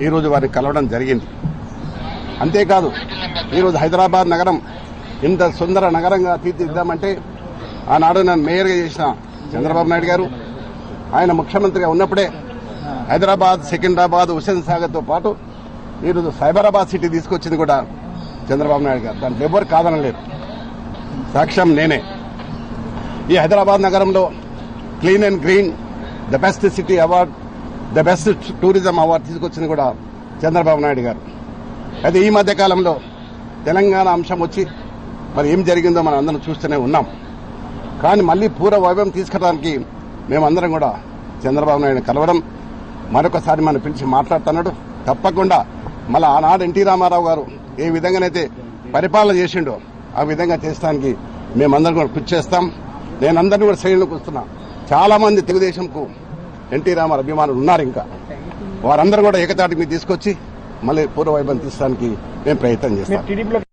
ఈరోజు వారిని కలవడం జరిగింది. అంతేకాదు ఈరోజు హైదరాబాద్ నగరం ఇంత సుందర నగరంగా తీర్చిదిద్దామంటే ఆనాడు నన్ను మేయర్గా చేసిన చంద్రబాబు నాయుడు గారు, ఆయన ముఖ్యమంత్రిగా ఉన్నప్పుడే హైదరాబాద్, సికింద్రాబాద్, హుస్సేన్ సాగర్తో పాటు ఈరోజు సైబరాబాద్ సిటీ తీసుకొచ్చింది కూడా చంద్రబాబు నాయుడు గారు. దాంట్లో ఎవరు కాదనలేదు, సాక్ష్యం నేనే. ఈ హైదరాబాద్ నగరంలో clean and green, the best city award, the best tourism award తీసుకొచ్చింది కూడా చంద్రబాబు నాయుడు గారు. అయితే ఈ మధ్య కాలంలో తెలంగాణ అంశం వచ్చి మరి ఏం జరిగిందో మనం అందరం చూస్తూనే ఉన్నాం. కానీ మళ్లీ పూర్వ వైభవం తీసుకురావడానికి మేమందరం కూడా చంద్రబాబు నాయుడు కలవడం, మరొకసారి మనం పిలిచి మాట్లాడుతున్నాడు. తప్పకుండా మళ్ళీ ఆనాడు ఎన్టీ రామారావు గారు ఏ విధంగానైతే పరిపాలన చేసిండో ఆ విధంగా చేసడానికి మేమందరం కూడా కృషి చేస్తాం. నేనందరినీ కూడా శ్రేణులకు వస్తున్నా. చాలా మంది తెలుగుదేశంకు ఎన్టీ రామారావు అభిమానులు ఉన్నారు. ఇంకా వారందరూ కూడా ఏకతాటి మీద తీసుకొచ్చి మళ్ళీ పూర్వ వైభవం తీసడానికి మేము ప్రయత్నం చేస్తాం.